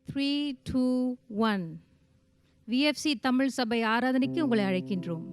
3, 2, 1. VFC Tamil சபை ஆராதனைக்கு உங்களை அழைக்கின்றோம்.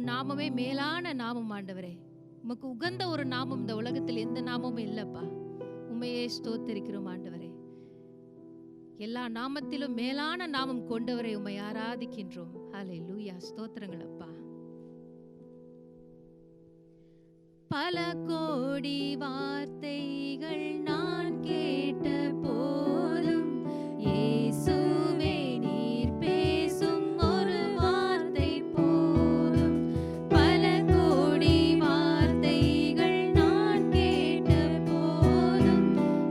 நாமமே மேலான நாமம் ஆண்டவரே. உமக்கு உகந்த ஒரு நாமம் இந்த உலகத்தில் எந்த நாமமும் இல்லப்பா. உண்மையே ஸ்தோத்திரிக்கிறோம் ஆண்டவரே. எல்லா நாமத்திலும் மேலான நாமம் கொண்டவரை உம்மை ஆராதிக்கின்றோம். ஹல்லேலூயா, ஸ்தோத்திரங்கள் அப்பா. பல கோடி வார்த்தைகள் நான் கேட்ட போதும் இயேசுவே நீர் பேசும் ஒரு வார்த்தை போதும். பல கோடி வார்த்தைகள் நான் கேட்ட போதும்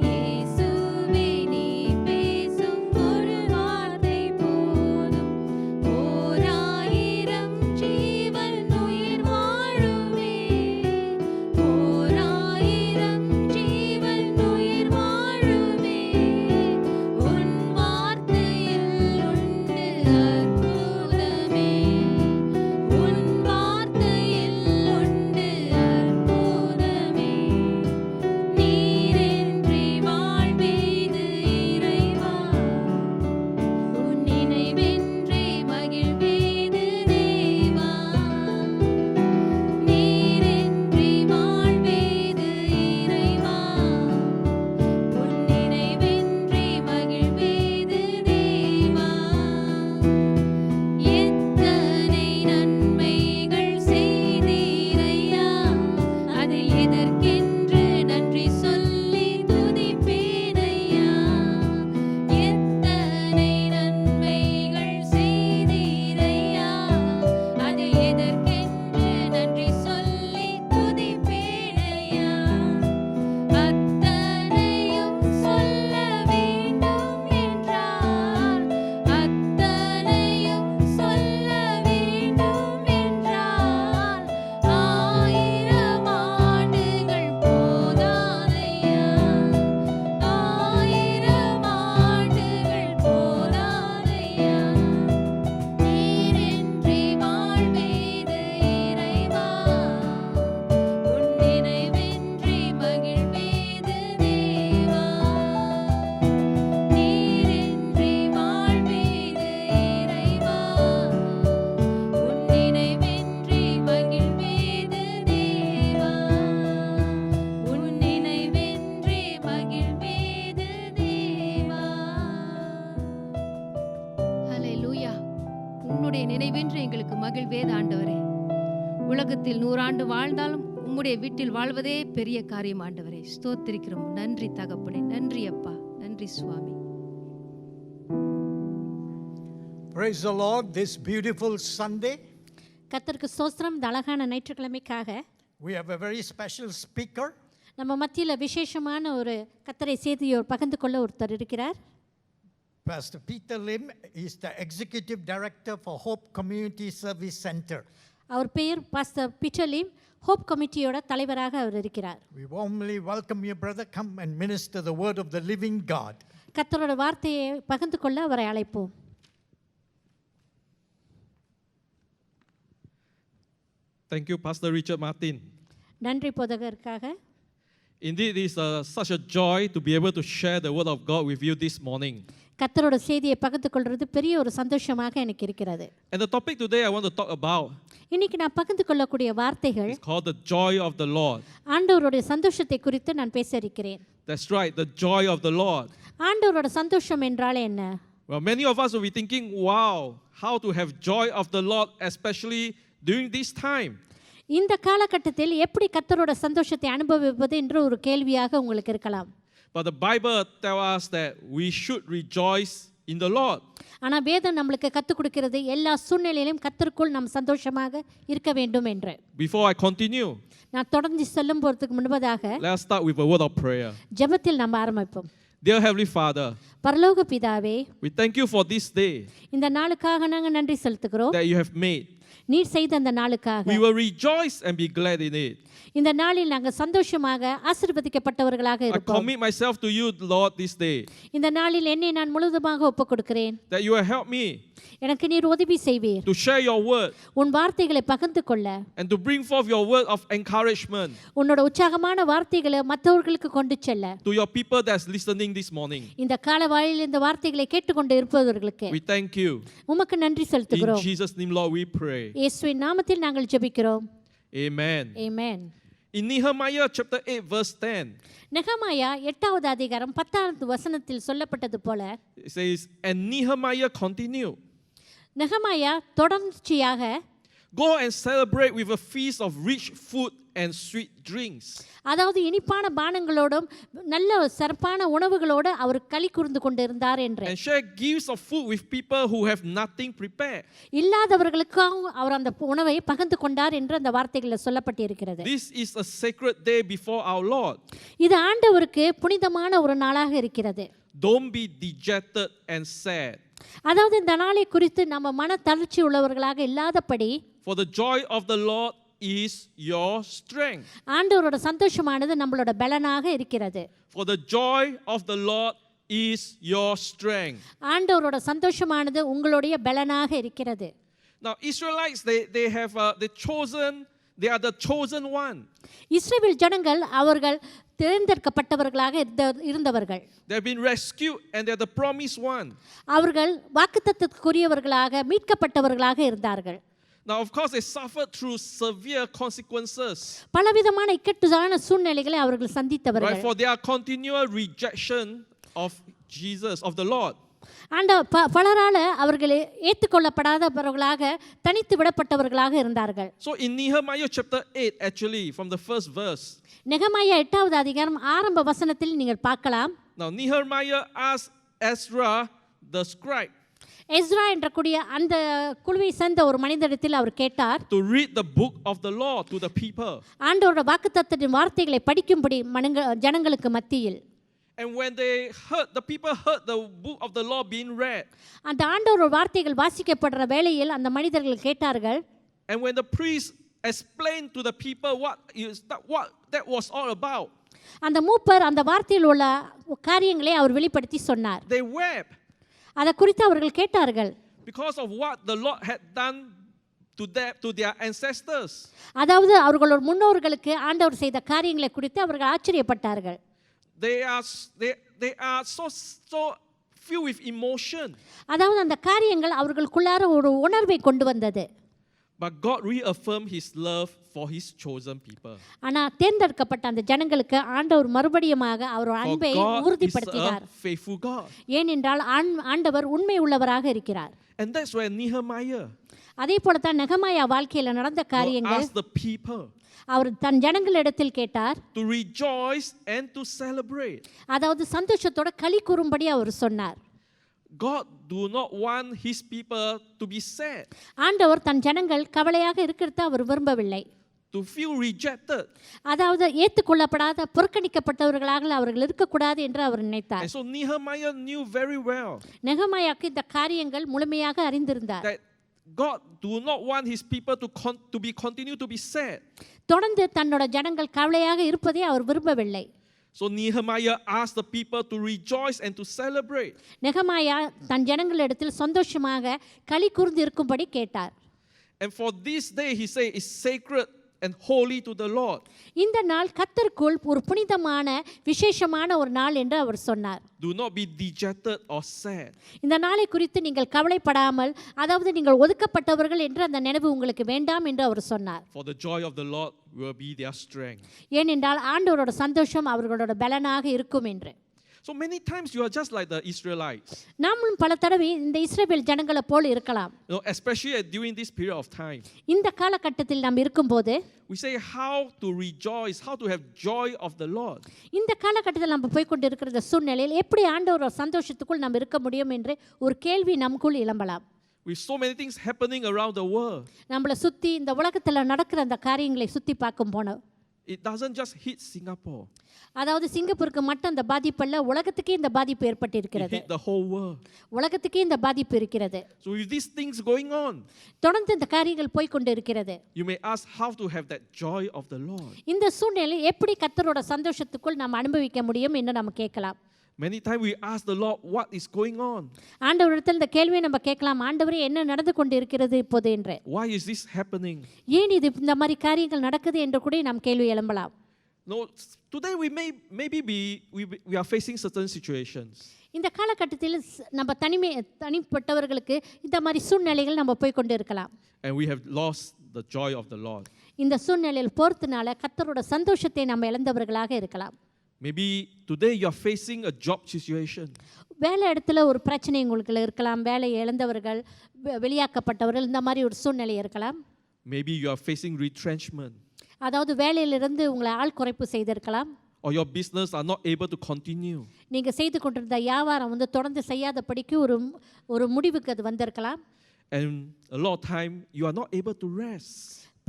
இயேசுவே நீர் பேசும் ஒரு வார்த்தை போதும். ஓராயிரம் ஜீவன் உயிர் வாழுமே, ஓராயிரம் ஜீவன் உயிர் வாழுமே, உன் வார்த்தை உன்னுடைய நினைவென்று எங்களுக்கு மகிழ்வேத ஆண்டவரே. உலகத்தில் 100 ஆண்டு வாழ்ந்தாலும் உம்முடைய வீட்டில் வாழ்வதே பெரிய காரியம் ஆண்டவரே. ஸ்தோத்திரிக்கிறோம். நன்றி தகப்பனே, நன்றி அப்பா, நன்றி சுவாமி. Praise the Lord, this beautiful Sunday. கர்த்தருக்கு ஸ்தோத்திரம். இந்த அழகான ஞாயிற்றுக்கிழமைக்காக We have a very special speaker. நம்ம மத்தியில் விசேஷமான ஒரு கர்த்தரை செய்தியோர் பகிர்ந்து கொள்ள ஒருத்தர் இருக்கிறார். Pastor Peter Lim is the Executive Director for Hope Community Service Center. அவர் பெயர் பாஸ்டர் பீட்டர் லிம். ஹோப் கமிட்டியோட தலைவராக அவர் இருக்கிறார். We warmly welcome you, brother. Come and minister the word of the living God. கர்த்தரோட வார்த்தையை பகிர்ந்து கொள்ள அவரை அழைப்போம். Thank you, Pastor Richard Martin. நன்றி போதகருக்காக. Indeed, it is such a joy to be able to share the word of God with you this morning. கர்த்தரோட செய்தியை பகிர்ந்து கொள்வது பெரிய ஒரு சந்தோஷமாக எனக்கு இருக்கிறது. And the topic today I want to talk about இன்னைக்கு நான் பகிர்ந்து கொள்ளக்கூடிய வார்த்தைகள் is called the joy of the Lord. ஆண்டவருடைய சந்தோஷத்தை குறித்து நான் பேச இருக்கிறேன். That's right, the joy of the Lord. ஆண்டவரோட சந்தோஷம் என்றால் என்ன? Well, many of us will be thinking, wow, how to have joy of the Lord, especially during this time. இந்த காலகட்டத்தில் எப்படி கர்த்தரோட சந்தோஷத்தை அனுபவிப்பது என்ற ஒரு கேள்வியாக உங்களுக்கு இருக்கலாம். But the Bible tells us that we should rejoice in the Lord. ஆனா வேதம் நம்மளுக்கு கற்றுக் கொடுக்கிறது எல்லா சூழ்நிலையிலும் கர்த்தருக்குள் நாம் சந்தோஷமாக இருக்க வேண்டும் என்று. Before I continue, நான் தொடர்ந்து சொல்லும் போறதுக்கு முன்பதாக let us start with a word of prayer. ஜெபத்தில் நாம் ஆரம்பிப்போம். Dear Heavenly Father, பரலோக பிதாவே, we thank you for this day இந்த நாளுக்காக நாங்கள் நன்றி செலுத்துகிறோம். that you have made. நீர் செய்த அந்த நாளுக்காக We will rejoice and be glad in it. இந்த நாளில் நாங்கள் சந்தோஷமாக ஆசீர்வதிக்கப்பட்டவர்களாக I இருப்போம். commit myself to you, Lord, this day, இந்த நாளில் என்னை நான் முழுதுமாக ஒப்புக் கொடுக்கிறேன். that you will help me எனக்கு நீர் உதவி செய்வீர். to share your word உன் வார்த்தைகளை பகிர்ந்து கொள்ள, and to bring forth your word of encouragement உன்னோட உற்சாகமான வார்த்தைகளை மற்றவர்களுக்கு கொண்டு செல்ல, to your people that's listening this morning. இந்த காலவாயில் இந்த வார்த்தைகளை கேட்டுக்கொண்டு இருப்பவர்களுக்கு We thank you. உமக்கு நன்றி In செலுத்துகிறோம். Jesus' name, Lord, we pray. இயேசுவின் நாமத்தில் நாங்கள் ஜெபிக்கிறோம். Amen. Amen. In Nehemiah chapter 8, verse 10, நெகமாயா 8வது அதிகாரம் 10வது வசனத்தில் சொல்லப்பட்டது போல, it says, and Nehemiah continued, நெகமாயா தொடர்ச்சியாக go and celebrate with a feast of rich food and sweet drinks. அதாவது இனிப்பான பானங்களோடும் நல்ல சிறப்பான உணவுகளோடு அவர் களி கூர்ந்து கொண்டிருந்தார் என்று. And share gifts of food with people who have nothing prepared. இல்லாதவர்களுக்காக அவர் அந்த உணவை பகிர்ந்து கொண்டார் என்று அந்த வார்த்தைகளில் சொல்லப்பட்டிருக்கிறது. This is a sacred day before our Lord. இது ஆண்டவருக்கு புனிதமான ஒரு நாளாக இருக்கிறது. Don't be dejected and sad. அதாவது இந்த நாளை குறித்து நம்ம மன தளர்ச்சி உள்ளவர்களாக இல்லாதபடி, For the joy of the Lord is your strength. ஆண்டவரோட சந்தோஷமானது நம்மளோட பலனாக இருக்கிறது. For the joy of the Lord is your strength. ஆண்டவரோட சந்தோஷமானது உங்களுடைய பலனாக இருக்கிறது. Now Israelites, they are the chosen one. இஸ்ரவேல் ஜனங்கள் அவர்கள் தேர்ந்தெடுக்கப்பட்டவர்களாக இருந்தவர்கள். They have been rescued and they are the promised one. அவர்கள் வாக்குத்தத்தத்துக்குரியவர்களாக மீட்கப்பட்டவர்களாக இருந்தார்கள். Now of course they suffered through severe consequences. பலவிதமான இக்கட்டான சூழ்நிலைகளை அவர்கள் Right, சந்தித்தவர்கள். for their continual rejection of Jesus, of the Lord. பலரால அவர்கள் ஏற்றுக்கொள்ளப்படாதவர்களாக தனித்து விடப்பட்டவர்களாக இருந்தார்கள். So in Nehemiah chapter 8, actually from the first verse, நெகமாயா 8வது அதிகாரம் ஆரம்ப வசனத்தில் நீங்கள் பார்க்கலாம். now Nehemiah asked Ezra the scribe Ezra என்ற கூடிய அந்த குழுவை சேர்ந்த ஒரு மனிதரிடத்தில் அவர் கேட்டார், to read the book of the law to the people. ஆண்டவரோட வாக்குத்தத்தத்தின் வார்த்தைகளை படிக்கும்படி ஜனங்களுக்கு மத்தியில். And when the people heard the book of the law being read, அந்த ஆண்டவரோட வார்த்தைகள் வாசிக்கப்படுற வேளையில் அந்த மனிதர்கள் கேட்டார்கள். and when the priest explained to the people what that was all about, அந்த மூப்பர் அந்த வார்த்தையில் உள்ள காரியங்களை அவர் வெளிப்படுத்தி சொன்னார். they wept அதை குறித்து அவர்கள் கேட்டார்கள். because of what the Lord had done to their ancestors. அதாவது அவர்களோட முன்னோர்களுக்கு ஆண்டவர் செய்த காரியங்களை குறித்து அவர்கள் ஆச்சரியப்பட்டார்கள். They are so filled with emotion. அதாவது அந்த காரியங்கள் அவர்களுக்குள்ளார ஒரு உணர்வை கொண்டு வந்தது. But God reaffirmed his love for his chosen people. ஆனால் தேர்ந்தெடுக்கப்பட்ட அந்த ஜனங்களுக்கு ஆண்டவர் மறுபடியுமாக அவர் For அன்பை God is உறுதிப்படுத்தினார். a faithful God. ஏனென்றால் ஆண்டவர் உண்மை உள்ளவராக இருக்கிறார். And that's where Nehemiah அதே போல தான் நெகமாயா வாழ்க்கையில நடந்த காரியங்கள் asked the people அவர் தன் ஜனங்களிடத்தில் கேட்டார். to rejoice and to celebrate. அதாவது சந்தோஷத்தோட களி கூறும்படி அவர் சொன்னார். God do not want his people to be sad, ஆண்டவர் தன் ஜனங்கள் கவலையாக இருக்கிறத அவர் விரும்பவில்லை. to feel rejected. அதாவது ஏற்றுக்கொள்ளப்படாத புறக்கணிக்கப்பட்டவர்களாக அவர்கள் இருக்கக்கூடாது என்று அவர் நினைத்தார். And so Nehemiah knew very well நெகமாயாக்கு இந்த காரியங்கள் முழுமையாக அறிந்திருந்தார். that God do not want his people to continue to be sad. தொடர்ந்து தன்னோட ஜனங்கள் கவலையாக இருப்பதை அவர் விரும்பவில்லை. So Nehemiah asked the people to rejoice and to celebrate. நெகமாயா தன் ஜனங்களிடத்தில் சந்தோஷமாக களி கூர்ந்து இருக்கும்படி கேட்டார். And for this day he said is sacred and holy to the Lord. இந்த நாள் கர்த்தருக்குள் ஒரு புனிதமான விசேஷமான ஒரு நாள் என்று அவர் சொன்னார். Do not be dejected or sad. இந்த நாளை குறித்து நீங்கள் கவலைப்படாமல், அதாவது நீங்கள் ஒதுக்கப்பட்டவர்கள் என்று அந்த நினைவு உங்களுக்கு வேண்டாம் என்று அவர் சொன்னார். For the joy of the Lord will be their strength. ஏனென்றால் ஆண்டவரோட சந்தோஷம் அவர்களோட பலனாக இருக்கும் என்று. So many times you are just like the Israelites. நாமும் பல தடவை இந்த இஸ்ரவேல் ஜனங்களை போல் இருக்கலாம். Especially during this period of time. இந்த காலகட்டத்தில் நாம் இருக்கும்போது We say how to rejoice, how to have joy of the Lord. இந்த காலகட்டத்தில் நம்ம போய் கொண்டு இருக்கிற சூழ்நிலையில் எப்படி ஆண்டவரோட சந்தோஷத்துக்குள் நாம் இருக்க முடியும் என்று ஒரு கேள்வி நமக்குள் எழும்பலாம். With so many things happening around the world. நம்மளை சுற்றி இந்த உலகத்தில் நடக்கிற அந்த காரியங்களை சுற்றி பார்க்கும் போனோம். It doesn't just hit Singapore. அதாவது சிங்கப்பூருக்கு மட்டும் அந்த பாதிப்பு அல்ல, உலகத்துக்கே இந்த பாதிப்பு It ஏற்பட்டிருக்கிறது. hit the whole world. உலகத்துக்கே இந்த பாதிப்பு இருக்கிறது. So with these things going on, தொடர்ந்து இந்த காரியங்கள் போய் கொண்டு இருக்கிறது. you may ask how to have that joy of the Lord. இந்த சூழ்நிலை எப்படி கர்த்தரோட சந்தோஷத்துக்குள் நாம் அனுபவிக்க முடியும் என்று நம்ம கேட்கலாம். Many times we ask the Lord what is going on. ஆண்டவரிடத்தில் இந்த கேள்வியை நம்ம கேட்கலாம், ஆண்டவரே என்ன நடந்து கொண்டு இருக்கிறது இப்போது என்று. Why is this happening? ஏன் இது இந்த மாதிரி காரியங்கள் நடக்குது என்று கூட நாம் கேள்வி எழும்பலாம். No, today maybe we are facing certain situations. இந்த காலகட்டத்தில் நம்ம தனிப்பட்டவர்களுக்கு இந்த மாதிரி சூழ்நிலைகள் நம்ம போய் கொண்டு இருக்கலாம். And we have lost the joy of the Lord. இந்த சூழ்நிலையில் போறதுனால கர்த்தரோட சந்தோஷத்தை நம்ம இழந்தவர்களாக இருக்கலாம். Maybe today you are facing a job situation. வேலை இடத்துல ஒரு பிரச்சனை உங்களுக்கு இருக்கலாம், வேலை இழந்தவர்கள், வெளியாக்கப்பட்டவர்கள், இந்த மாதிரி ஒரு சூழ்நிலை இருக்கலாம். Maybe you are facing retrenchment. அதாவது வேலையிலிருந்து உங்களை ஆள் குறைப்பு செய்திருக்கலாம். Or your business are not able to continue. நீங்க செய்து கொண்டிருந்த வியாபாரம் தொடர்ந்து செய்யாதபடிக்கு ஒரு முடிவுக்கு அது வந்திருக்கலாம். And a lot of time you are not able to rest.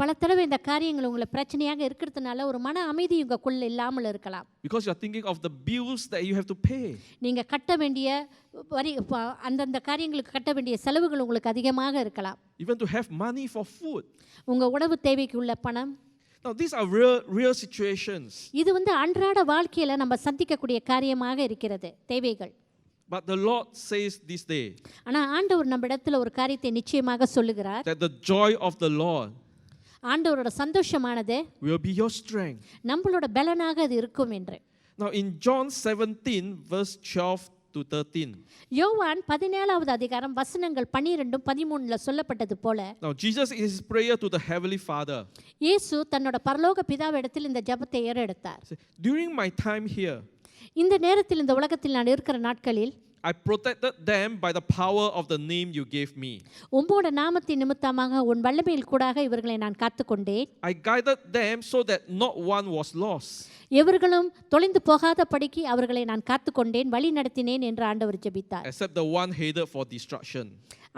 பல தடவை இந்த காரியங்கள் உங்களை பிரச்சனையாக இருக்கிறதுனால ஒரு மன அமைதி உங்களுக்குள்ள இல்லாமல் இருக்கலாம். Because you are thinking of the bills that you have to pay. நீங்க கட்ட வேண்டிய அந்தந்த காரியங்களுக்கு கட்ட வேண்டிய செலவுகள் உங்களுக்கு அதிகமாக இருக்கலாம். Even to have money for food. உங்க உணவு தேவைக்கு உள்ள பணம். Now these are real situations. இது அன்றாட வாழ்க்கையில நம்ம சந்திக்கக்கூடிய காரியமாக இருக்கிறது, தேவைகள். But the Lord says this day ஆனா ஆண்டவர் நம்ம இடத்துல ஒரு காரியத்தை நிச்சயமாக சொல்லுகிறார். that the joy of the Lord ஆண்டவரோட சந்தோஷமானது will be your strength. நம்மளோட பலனாக அது இருக்கும் என்று. Now in John 17 verse 12 to 13. யோவான் 17வது அதிகாரம் வசனங்கள் 12 13ல சொல்லப்பட்டது போல. Now Jesus in his prayer to the heavenly Father. இயேசு தன்னோட பரலோக பிதாவிடத்தில் இந்த ஜெபத்தை ஏறெடுத்தார். During my time here, இந்த நேரத்தில் இந்த உலகத்தில் நான் இருக்கிற நாட்களில் I protected them by the power of the name you gave me. உம்மோட நாமத்தின் நிமித்தமாக உன் வல்லமையில் கூடாக இவர்களை நான் காத்துக்கொண்டேன். I guided them so that not one was lost. எவர்களும் தொலைந்து போகாதபடிக்கு அவர்களை நான் காத்துக்கொண்டேன், வழி நடத்தினேன் என்று ஆண்டவர் ஜெபித்தார். Except the one headed for destruction.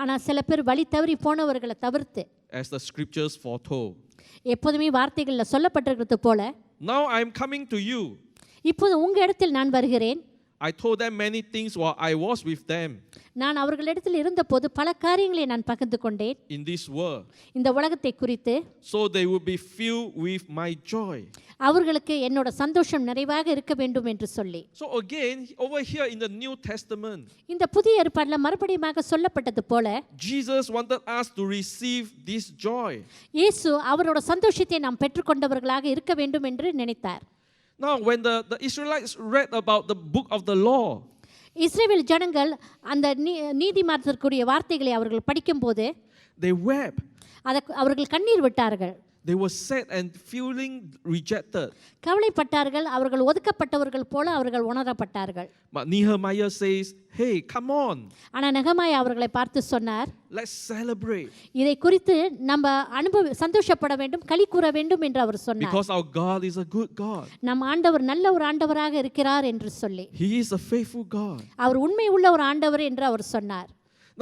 ஆனால் சில பேர் வழி தவறி போனவர்களை தவிர்த்து, as the scriptures foretold. எப்போதுமே வார்த்தைகளில் சொல்லப்பட்டிருக்கிறது போல, Now I am coming to you. இப்போது உங்க இடத்தில் நான் வருகிறேன். I told them many things while I was with them. நான் அவர்களிடத்தில் இருந்தபோது பல காரியங்களை நான் பகிர்ந்து கொண்டேன் in this world, இந்த உலகத்தை குறித்து. so they would be filled with my joy. அவர்களுக்கு என்னோட சந்தோஷம் நிறைவாக இருக்க வேண்டும் என்று சொல்லி. So again over here in the New Testament, இந்த புதிய ஏற்பாட்டில் மறுபடியுமாக சொல்லப்பட்டது போல, Jesus wanted us to receive this joy. இயேசு அவரோட சந்தோஷத்தை நாம் பெற்றுக்கொண்டவர்களாக இருக்க வேண்டும் என்று நினைத்தார். Now when the Israelites read about the book of the law, இஸ்ரவேல் ஜனங்கள் அந்த நீதிமான்களுடைய வார்த்தைகளை அவர்கள் படிக்கும்போது they wept. அவர்கள் கண்ணீர் விட்டார்கள். They were sad and feeling rejected. கவலைப்பட்டார்கள். அவர்கள் ஒதுக்கப்பட்டவர்கள் போல அவர்கள் உணரப்பட்டார்கள். But Nehemiah says, hey, come on. ஆனால் நெகமாயா அவர்களை பார்த்து சொன்னார், Let's celebrate. இதை குறித்து நம்ம சந்தோஷப்பட வேண்டும், களி கூற வேண்டும் என்று அவர் சொன்னார். Because our God is a good God. நம் ஆண்டவர் நல்ல ஒரு ஆண்டவராக இருக்கிறார் என்று சொல்லி. He is a faithful God. அவர் உண்மை உள்ள ஒரு ஆண்டவர் என்று அவர் சொன்னார்.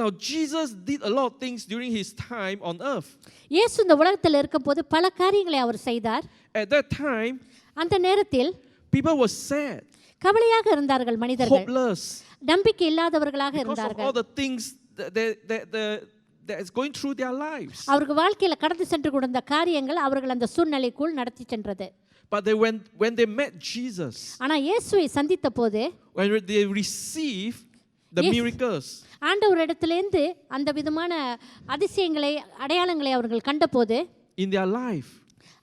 Now, Jesus did a lot of things during his time on earth. இயேசு இந்த உலகத்தில் இருக்கும்போது பல காரியங்களை அவர் செய்தார். At that time, அந்த நேரத்தில் people were sad, கவலையாக இருந்தார்கள் மனிதர்கள், hopeless, நம்பிக்கை இல்லாதவர்களாக because of இருந்தார்கள். all the things that is going through their lives. அவர்கள் வாழ்க்கையில் கடந்து சென்று கொண்ட காரியங்கள் அவர்கள் அந்த சூழ்நிலைக்குள் நடத்தி சென்றது. But when they met Jesus, ஆனால் இயேசுவை சந்தித்த போது, when they received the Yes. miracles, ஆண்டவரிடத்திலிருந்து அந்த விதமான அதிசயங்களை அடையாளங்களை அவர்கள் கண்டபோது, in their life,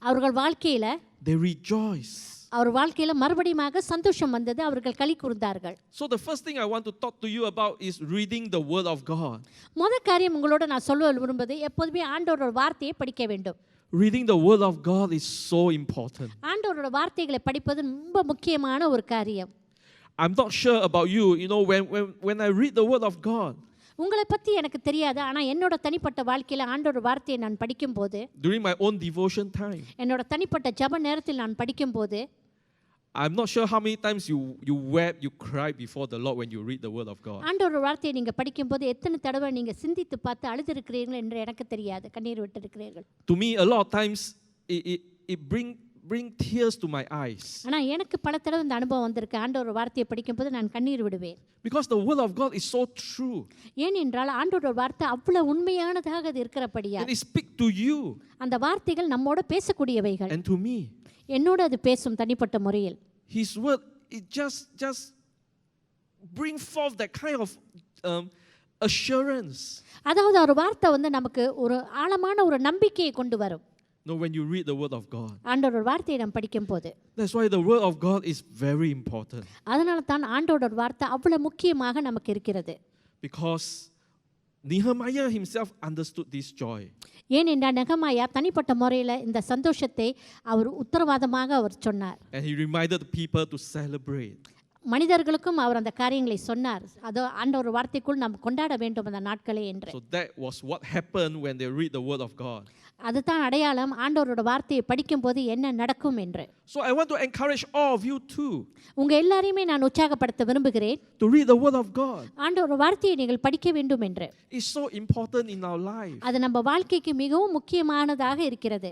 அவர்கள் வாழ்க்கையில they rejoice. அவர் வாழ்க்கையில மறுபடியுமாக சந்தோஷம் வந்தது. அவர்கள் களி கூர்ந்தார்கள். So the first thing I want to talk to you about is reading the word of God. முதல் காரியம் உங்களோட நான் சொல்ல விரும்புவது, எப்போதுமே ஆண்டவரோட வார்த்தையை படிக்க வேண்டும். Reading the word of God is so important. ஆண்டவரோட வார்த்தைகளை படிப்பது ரொம்ப முக்கியமான ஒரு காரியம். I'm not sure about you, when I read the word of God, உங்களை பற்றி எனக்கு தெரியாது, ஆனால் என்னோட தனிப்பட்ட வாழ்க்கையில் ஆண்டோட வார்த்தையை நான் படிக்கும்போது, during my own devotion time, என்னோட தனிப்பட்ட ஜெப நேரத்தில் நான் படிக்கும்போது, I'm not sure how many times you wept, you cried before the Lord when you read the word of God. ஆண்டோட வார்த்தையை நீங்கள் படிக்கும்போது எத்தனை தடவை நீங்கள் சிந்தித்து பார்த்து அழுதிருக்கிறீர்கள் என்று எனக்கு தெரியாது, கண்ணீர் விட்டிருக்கிறீர்கள். To me, a lot of times it bring tears to my eyes. ஆனால் எனக்கு பல தடவை இந்த அனுபவம் வந்திருக்கு. ஆண்டோட வார்த்தையை படிக்கும்போது நான் கண்ணீர் விடுவேன். Because the word of God is so true. ஏனென்றால் ஆண்டோட வார்த்தை அவ்வளவு உண்மையானதாக அது இருக்கிறபடியா. And it speaks to you அந்த வார்த்தைகள் நம்மோட பேசக்கூடியவைகள். and to me. என்னோட அது பேசும் தனிப்பட்ட முறையில். His word, it just bring forth that kind of assurance. அதாவது ஒரு வார்த்தை நமக்கு ஒரு ஆழமான ஒரு நம்பிக்கையை கொண்டு வரும். No, when you read the word of God. ஆண்டோட வார்த்தையை நாம் படிக்கும்போது. That's why the word of God is very important. அதனால தான் ஆண்டோட வார்த்தை அவ்வளவு முக்கியமாக நமக்கு இருக்கிறது. Because Nehemiah himself understood this joy. ஏனென்றால் நெகமாயா தனிப்பட்ட முறையில் இந்த சந்தோஷத்தை அவர் உத்தரவாதமாக அவர் சொன்னார். And he reminded the people to celebrate. மனிதர்களுக்கும் அவர் அந்த காரியங்களை சொன்னார். அதோ ஆண்டவர் வார்த்தைக்குள் நாம் கொண்டாட வேண்டும் அந்த நாட்களே என்று. So that was what happened when they read the word of God. அதுதான் அடையாளம் ஆண்டவரோட வார்த்தையை படிக்கும்போது என்ன நடக்கும் என்று. So I want to encourage all of you too. உங்க எல்லாரையுமே நான் உற்சாகப்படுத்த விரும்புகிறேன். To read the word of God. ஆண்டவரோட வார்த்தையை நீங்கள் படிக்க வேண்டும் என்று. It's so important in our life. அது நம்ம வாழ்க்கைக்கு மிகவும் முக்கியமானதாக இருக்கிறது.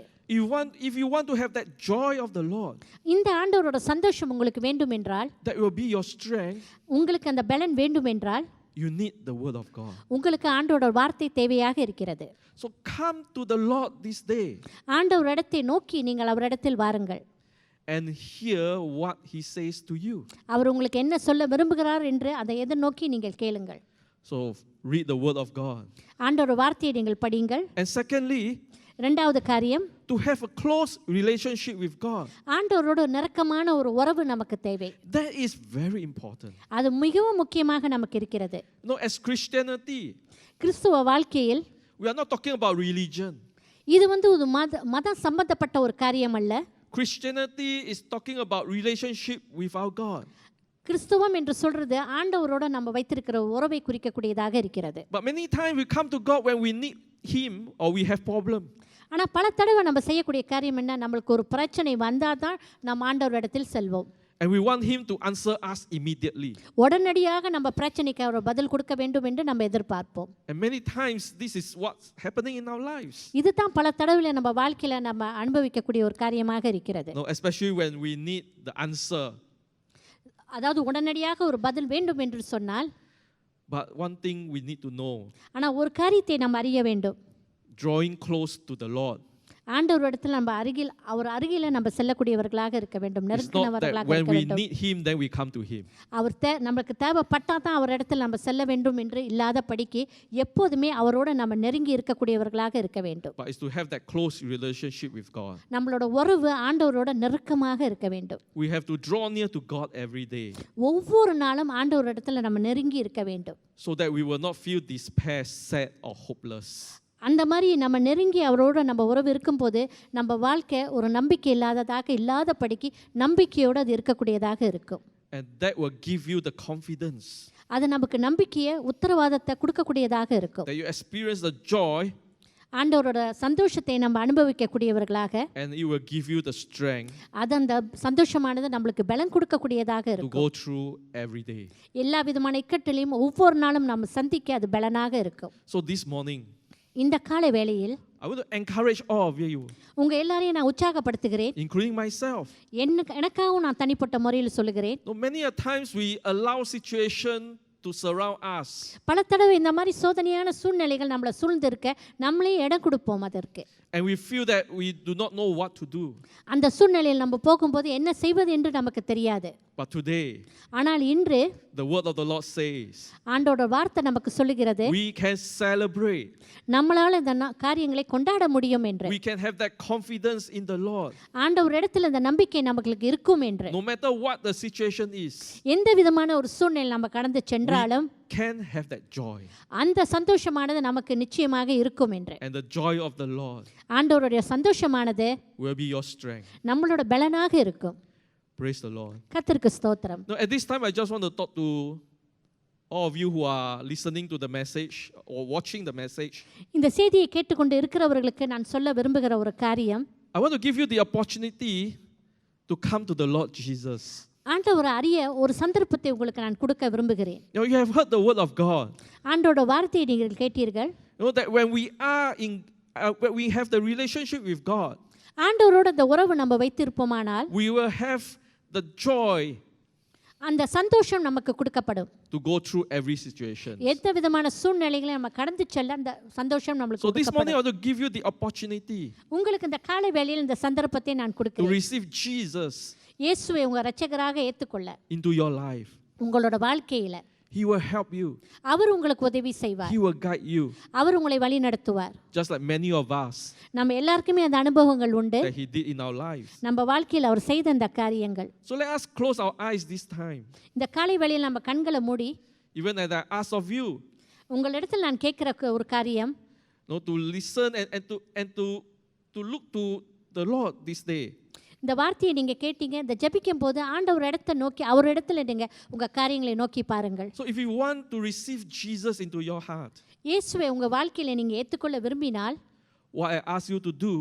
If you want to have that joy of the Lord, இந்த ஆண்டவரோட சந்தோஷம் உங்களுக்கு வேண்டும் என்றால், that will be your strength, உங்களுக்கு அந்த பலன் வேண்டும் என்றால், you need the word of God. உங்களுக்கு ஆண்டவரோட வார்த்தை தேவையாக இருக்கிறது. So come to the Lord this day ஆண்டவரிடத்தை நோக்கி நீங்கள் அவரிடத்தில் வாருங்கள். and hear what he says to you. அவர் உங்களுக்கு என்ன சொல்ல விரும்புகிறார் என்று அதை எதிர்நோக்கி நீங்கள் கேளுங்கள். So read the word of God. ஆண்டவரோட வார்த்தையை நீங்கள் படியுங்கள். And secondly, இரண்டாவது காரியம், to have a close relationship with God. ஆண்டவரோட நெருக்கமான ஒரு உறவு நமக்கு தேவை. That is very important. அது மிகவும் முக்கியமாக நமக்கு இருக்கிறது. As Christianity, கிறிஸ்துவ வாழ்க்கையில் we are not talking about religion. இது ஒரு மத சம்பந்தப்பட்ட ஒரு காரியம் அல்ல. Christianity is talking about relationship with our God. கிறிஸ்துவம் என்று சொல்றது ஆண்டவரோட நம்ம வைத்திருக்கிற உறவை குறிக்கக்கூடியதாக இருக்கிறது. But many times we come to God when we need him or we have problem. ஆனா பல தடவை நம்ம செய்யக்கூடிய காரியம் என்ன, நம்மளுக்கு ஒரு பிரச்சனை வந்தாதான் நம்ம ஆண்டவரிடத்தில் செல்வோம். And we want him to answer us immediately. உடனடியாக நம்ம பிரச்சனைக்கு அவர் பதில் கொடுக்க வேண்டும் என்று நம்ம எதிர்பார்ப்போம். And many times this is what's happening in our lives. இதுதான் பல தடவைல நம்ம வாழ்க்கையில நம்ம அனுபவிக்கக்கூடிய ஒரு காரியமாக இருக்கிறது. Especially when we need the answer. அதாவது உடனடியாக ஒரு பதில் வேண்டும் என்று சொன்னால், But one thing we need to know. ஆனா ஒரு காரியத்தை நாம் அறிய வேண்டும். Drawing close to the Lord. ஆண்டவர் இடத்துல நம்ம அருகில் அவர் அருகில நம்ம செல்லக்கூடியவர்களாக இருக்க வேண்டும், It's not that நெருங்கினவர்களாக when இருக்க we வேண்டும். need Him, then we come to Him. அவர் நமக்கு தேவைப்பட்டா தான் அவர் இடத்துல நம்ம செல்ல வேண்டும் என்று இல்லாத படிக்கு எப்போதுமே அவரோட நம்ம நெருங்கி இருக்கக்கூடியவர்களாக இருக்க வேண்டும். But it's to have that close relationship with God. நம்மளோட உறவு ஆண்டவரோட நெருக்கமாக இருக்க வேண்டும். We have to draw near to God every day ஒவ்வொரு நாளும் ஆண்டவர் இடத்துல நம்ம நெருங்கி இருக்க வேண்டும். so that we will not feel despair, sad, or hopeless. அந்த மாதிரி நம்ம நெருங்கி அவரோட நம்ம உறவு இருக்கும்போது நம்ம வாழ்க்கை ஒரு நம்பிக்கை இல்லாத படிக்கு நம்பிக்கையோடு அது இருக்கக்கூடியதாக இருக்கும். And that will give you the confidence அது நமக்கு நம்பிக்கையை உத்தரவாதத்தை கொடுக்கக்கூடியதாக இருக்கும். that you experience the joy, ஆண்டவரோட சந்தோஷத்தை நம்ம அனுபவிக்கக்கூடியவர்களாக, and it will give you the strength அது அந்த சந்தோஷமானது நம்மளுக்கு பலம் கொடுக்கக்கூடியதாக to இருக்கும். go through every day. எல்லா விதமான இக்கட்டிலையும் ஒவ்வொரு நாளும் நம்ம சந்திக்க அது பலனாக இருக்கும். So this morning, இந்த காலை வேளையில் I want to encourage all of you, உங்க எல்லாரையும் நான் உற்சாகப்படுத்துகிறேன், including myself. எனக்காகவும் நான் தனிப்பட்ட முறையில் சொல்லுகிறேன். No, many a times we allow situation to surround us. பல தடவை இந்த மாதிரி சோதனையான சூழ்நிலைகள் நம்மளை சூழ்ந்திருக்க நம்மளே இடம் கொடுப்போம் அதற்கு. And we feel that we do not know what to do. அந்த சூழ்நிலையில் நம்ம போகும்போது என்ன செய்வது என்று நமக்கு தெரியாது. But today, ஆனால் இன்று the word of the Lord says, ஆண்டவரோட வார்த்தை நமக்கு சொல்லுகிறது, we can celebrate. நம்மளால இந்த காரியங்களை கொண்டாட முடியும் என்று. We can have that confidence in the Lord. ஆண்டவர் இடத்துல இந்த நம்பிக்கை நமக்கு இருக்கும் என்று. No matter what the situation is, எந்த விதமான ஒரு சூழ்நிலை நம்ம கடந்து சென்றாலும் can have that joy. அந்த சந்தோஷமானது நமக்கு நிச்சயமாக இருக்கும் என்று. And the joy of the Lord ஆண்டவருடைய சந்தோஷமானது will be your strength. நம்மளோட பலனாக இருக்கும். Praise the Lord. கர்த்தருக்கு ஸ்தோத்திரம். Now, at this time, I just want to talk to all of you who are listening to the message or watching the message. இந்த செய்தியை கேட்டுக்கொண்டு இருக்கிறவர்களுக்கு நான் சொல்ல விரும்புகிற ஒரு காரியம், I want to give you the opportunity to come to the Lord Jesus. ஆண்டவர் அறிய ஒரு சந்தர்ப்பத்தை உங்களுக்கு நான் கொடுக்க விரும்புகிறேன். You have heard the word of God. ஆண்டோட வார்த்தையை நீங்கள் கேட்டீர்கள். You know that when we are when we have the relationship with God, ஆண்டவரோட இந்த உறவு நம்ம வைத்திருப்போமானால் we will have the joy அந்த சந்தோஷம் நமக்கு கொடுக்கப்படும். to go through every situation. எந்த விதமான சூழ்நிலைகளை நம்ம கடந்து செல்ல அந்த சந்தோஷம் நம்மளுக்கு So this morning I கொடுக்கப்படும். want to give you the opportunity உங்களுக்கு இந்த காலை வேளையில் இந்த சந்தர்ப்பத்தை நான் to கொடுக்கிறேன். receive Jesus இயேசுவை உங்க இரட்சகராக ஏற்றுக்கொள்ள into your life. உங்களோட வாழ்க்கையில He will help you. அவர் உங்களுக்கு உதவி செய்வார். He will guide you. அவர் உங்களை வழி நடத்துவார். Just like many of us நம்ம எல்லாருக்குமே அந்த அனுபவங்கள் உண்டு. that He did in our lives. நம்ம வாழ்க்கையில் அவர் செய்த அந்த காரியங்கள். So let us close our eyes this time. இந்த காலை வேளையில் நம்ம கண்களை மூடி, Even as I ask of you, உங்களிடத்தில் நான் கேட்கிற ஒரு காரியம், to listen and to look to the Lord this day. இந்த வார்த்தையை நீங்கள் கேட்டீங்க, இந்த ஜெபிக்கும் போது ஆண்டவர் இடத்தை நோக்கி அவர் இடத்துல நீங்கள் உங்கள் காரியங்களை நோக்கி பாருங்கள். So if you want to receive Jesus into your heart, இயேசுவை உங்கள் வாழ்க்கையில் நீங்கள் ஏற்றுக்கொள்ள விரும்பினால், what I ask you to do,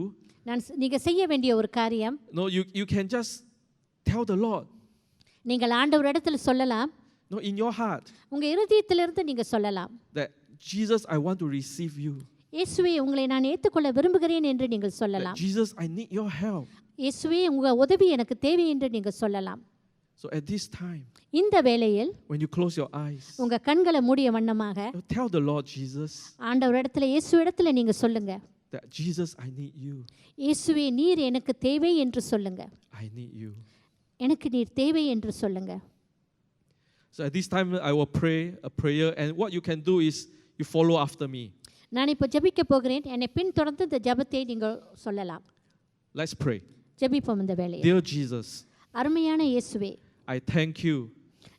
நீங்கள் செய்ய வேண்டிய ஒரு காரியம், no, you can just tell the Lord, நீங்கள் ஆண்டவர் இடத்துல சொல்லலாம். no, in your heart, உங்கள் இருதயத்திலிருந்து நீங்கள் சொல்லலாம், that Jesus, I want to receive you. இயேசுவே உங்களை நான் ஏற்றுக்கொள்ள விரும்புகிறேன் என்று நீங்கள் That சொல்லலாம். Jesus, I need your help. இயேசுவே உங்கள் உதவி எனக்கு தேவை என்று நீங்கள் சொல்லலாம். So at this time, இந்த வேளையில் when you close your eyes, உங்கள் கண்களை மூடிய வண்ணமாக tell the Lord Jesus ஆண்டவர் இடத்துல இயேசு இடத்துல நீங்கள் சொல்லுங்க, that Jesus, I need you. இயேசுவே நீர் எனக்கு தேவை என்று சொல்லுங்க. I need you. எனக்கு நீர் தேவை என்று சொல்லுங்க. So at this time, I will pray a prayer, and what you can do is you follow after me. நான் இப்போ ஜெபிக்க போகிறேன், என்னை பின்தொடர்ந்து இந்த ஜெபத்தை நீங்கள் சொல்லலாம். Let's pray. ஜெபிப்போம் இந்த வேளையில். Dear Jesus, அருமையான இயேசுவே, I thank you.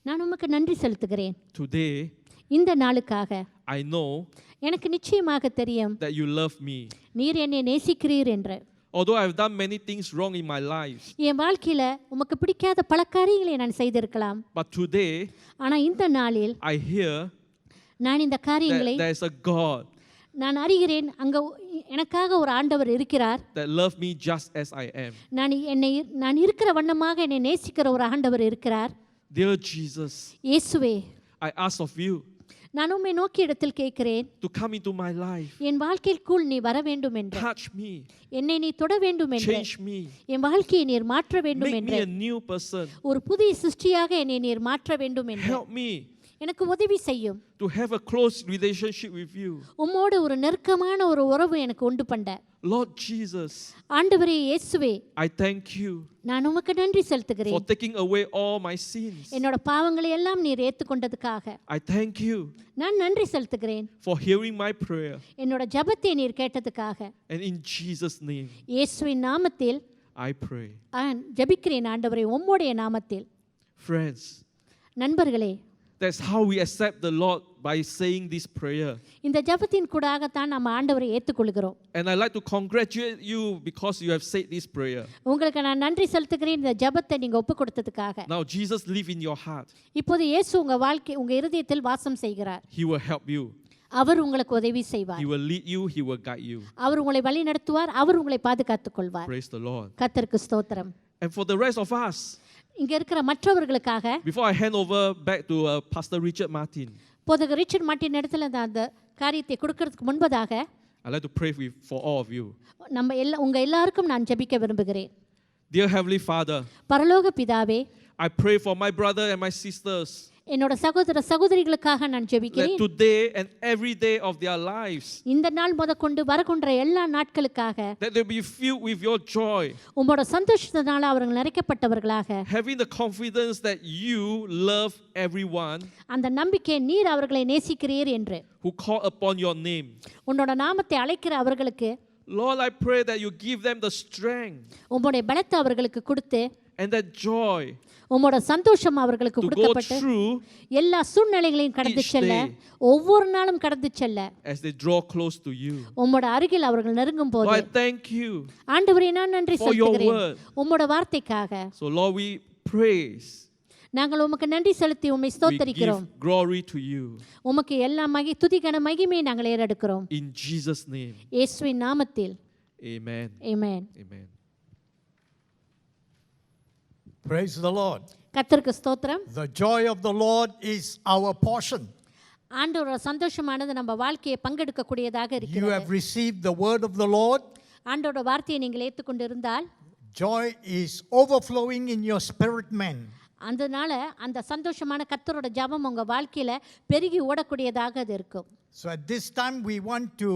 நான் உமக்கு நன்றி செலுத்துகிறேன். Today, இந்த நாளுக்காக I know எனக்கு நிச்சயமாக தெரியும் that you love me. நீர் என்னை நேசிக்கிறீர் என்று. Although I've done many things wrong in my life, என் வாழ்க்கையில் உமக்கு பிடிக்காத பல காரியங்களை நான் செய்திருக்கலாம். but today, ஆனால் இந்த நாளில் I hear நான் இந்த காரியங்களை that there is a God நான் அறிகிறேன், அங்கே எனக்காக ஒரு ஆண்டவர் இருக்கிறார். that loves me just as I am. நான் இருக்கிற வண்ணமாக என்னை நேசிக்கிற ஒரு ஆண்டவர் இருக்கிறார். Dear Jesus, இயேசுவே, I ask of you நான் உம்மை நோக்கி இடத்தில் கேட்கிறேன், to come into my life. என் வாழ்க்கைக்குள் நீ வர வேண்டும் என்று, Touch me. என்னை நீ தொட வேண்டும் என்று, Change me. என் வாழ்க்கையை நீர் மாற்ற வேண்டும் Make me என்று, a new person. ஒரு புதிய சிருஷ்டியாக என்னை நீர் மாற்ற வேண்டும் என்று, Help me எனக்கு உதவி செய்யும். to have a close relationship with you. உம்மோடு ஒரு நெருக்கமான ஒரு உறவு எனக்கு உண்டு பண்ண. Lord Jesus, ஆண்டவரே இயேசுவே, I thank you நான் உமக்கு நன்றி for செலுத்துகிறேன். taking away all my sins. என்னோட பாவங்களை எல்லாம் நீர் ஏற்றுக்கொண்டதுக்காக I thank you நான் நன்றி செலுத்துகிறேன். for hearing my prayer. என்னோட ஜெபத்தை நீர் கேட்டதுக்காக And in Jesus' name, இயேசுவின் நாமத்தில் I pray. ஜெபிக்கிறேன் ஆண்டவரே உம்முடைய நாமத்தில். Friends, நண்பர்களே, that's how we accept the Lord, by saying this prayer. இந்த ஜெபத்தின் கூடாகத்தான் நம்ம ஆண்டவரை ஏற்றுக்கொள்கிறோம். And I'd like to congratulate you because you have said this prayer. உங்களுக்கு நான் நன்றி செலுத்துகிறேன் இந்த ஜெபத்தை நீங்க ஒப்பு கொடுத்ததுக்காக. Now Jesus lives in your heart. இப்போது இயேசு உங்க வாழ்க்கை உங்க இருதயத்தில் வாசம் செய்கிறார். He will help you. அவர் உங்களுக்கு உதவி செய்வார். He will lead you. He will guide you. அவர் உங்களை வழி நடத்துவார். அவர் உங்களை பாதுகாத்துக் கொள்வார். Praise the Lord. கர்த்தருக்கு ஸ்தோத்திரம். And for the rest of us, இங்க இருக்கிற மற்றவர்களுக்காக before I hand over back to Pastor Richard Martin, போதகர் ரிச்சர்ட் மார்ட்டின் இடத்துல அந்த காரியத்தை கொடுக்கிறதுக்கு முன்பதாக I'd like to pray for all of you. நம்ம உங்க எல்லாருக்கும் நான் ஜெபிக்க விரும்புகிறேன். Dear Heavenly Father, பரலோக பிதாவே, I pray for my brother and my sisters என்னோட சகோதர சகோதரிகளுக்காக நான் that ஜெபிக்கிறேன். today and every day of their lives, இந்த நாள் முதற்கொண்டு வரக்கூடிய எல்லா நாட்களுக்காக that they'll be filled with your joy, உம்மோட சந்தோஷத்தினால அவர்கள் நிறைக்கப்பட்டவர்களாக, having the confidence that you love everyone அந்த நம்பிக்கை நீர் அவர்களை நேசிக்கிறீர் என்று, who call upon your name. உன்னோட நாமத்தை அழைக்கிற அவர்களுக்கு Lord, I pray that you give them the strength உம்முடைய பலத்தை அவர்களுக்கு கொடுத்து and that joy உம்மோட சந்தோஷம் அவர்களுக்கு to go கொடுக்கப்பட்டு through எல்லா சூழ்நிலைகளையும் கடந்து each செல்ல, day ஒவ்வொரு நாளும் கடந்து செல்ல as they draw close to you. உம்மோட அருகில் அவர்கள் நெருங்கும் Lord, போது I thank you. ஆண்டவரே நான் நன்றி for your செலுத்துகிறேன் word. உம்மோட வார்த்தைக்காக. So Lord, we praise, நாங்கள் உமக்கு நன்றி செலுத்தி உம்மை we ஸ்தோத்தரிக்கிறோம். give glory to you. உமக்கு எல்லா துதிகன மகிமையை நாங்கள் ஏறெடுக்கிறோம். In Jesus' name, இயேசுவின் நாமத்தில். amen. Amen. Amen. Praise the Lord. கர்த்தருக்கு ஸ்தோத்திரம். The joy of the Lord is our portion. ஆண்டவரோட சந்தோஷமானது நம்ம வாழ்க்கையை பங்கெடுக்கக்கூடியதாக You இருக்கிறது. have received the word of the Lord. ஆண்டவரோட வார்த்தையை நீங்கள் ஏற்றுக்கொண்டிருந்தால் Joy is overflowing in your spirit man. அதனால அந்த சந்தோஷமான கர்த்தரோட ஜெபம் உங்க வாழ்க்கையில பெருகி ஓடக்கூடியதாக அது இருக்கும். So at this time we want to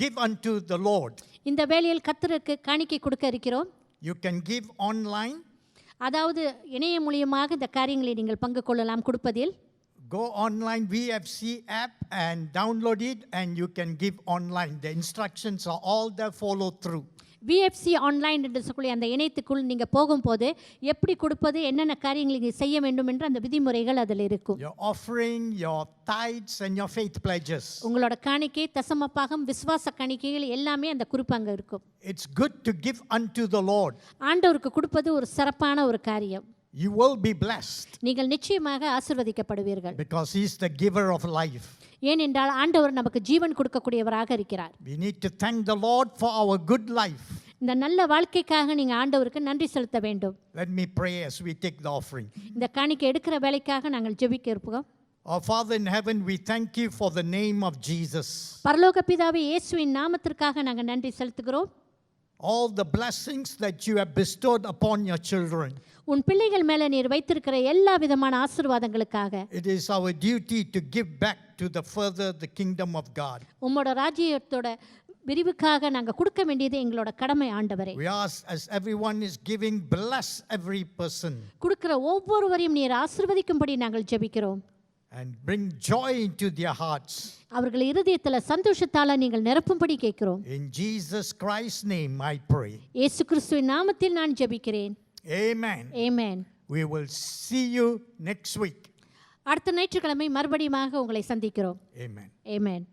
give unto the Lord. இந்த வேளையில் கர்த்தருக்கு காணிக்கை கொடுக்க இருக்கிறோம். You can give online. அதாவது இணைய மூலியமாக இந்த காரியங்களை நீங்கள் பங்கு கொள்ளலாம் கொடுப்பதில். Go online VFC app and download it and you can give online. The instructions are all there, follow through. VFC online என்று சொல்லி அந்த இணையத்துக்குள் நீங்கள் போகும்போது எப்படி கொடுப்பது, என்னென்ன காரியங்கள் நீங்கள் செய்ய வேண்டும் என்று அந்த விதிமுறைகள் அதில் இருக்கும். Your offering, your tithes and your faith pledges. உங்களோட காணிக்கை, தசமபாகம், விசுவாச காணிக்கைகள் எல்லாமே அந்த குறிப்பு அங்கே இருக்கும். It's good to give unto the Lord. ஆண்டவருக்கு கொடுப்பது ஒரு சிறப்பான ஒரு காரியம். You will be blessed நீங்கள் நிச்சயமாக ஆசீர்வதிக்கப்படுவீர்கள். because He is the giver of life. ஏனென்றால் ஆண்டவர் நமக்கு ஜீவன் கொடுக்கக்கூடியவராக இருக்கிறார். We need to thank the Lord for our good life. இந்த நல்ல வாழ்க்கைக்காக நீங்கள் ஆண்டவருக்கு நன்றி செலுத்த வேண்டும். Let me pray as we take the offering. இந்த காணிக்கை எடுக்கிற வேலைக்காக நாங்கள் ஜெபிக்க இருப்போம். Our Father in heaven, we thank you for the name of Jesus. பரலோக பிதாவே, இயேசுவின் நாமத்திற்காக நாங்கள் நன்றி செலுத்துகிறோம். All the blessings that you have bestowed upon your children. உன் பிள்ளைகள் மேலே நீர் வைத்திருக்கிற எல்லா விதமான ஆசீர்வாதங்களுக்காக It is our duty to give back to the further the kingdom of God. உம்மோட ராஜ்யத்தோட விரிவுக்காக நாங்கள் கொடுக்க வேண்டியது எங்களோட கடமை ஆண்டவரே. We ask as everyone is giving, bless every person கொடுக்கிற ஒவ்வொருவரையும் நீர் ஆசீர்வதிக்கும்படி நாங்கள் ஜெபிக்கிறோம். and bring joy into their hearts. அவர்கள் இருதயத்தில் சந்தோஷத்தால நீங்கள் நிரப்பும்படி கேட்கிறோம். In Jesus Christ's name I pray. இயேசு கிறிஸ்துவின் நாமத்தில் நான் ஜெபிக்கிறேன். Amen. Amen. We will see you next week. அடுத்த ஞாயிற்றுக்கிழமை மறுபடியும் உங்களை சந்திக்கிறோம். Amen. ஆமென்.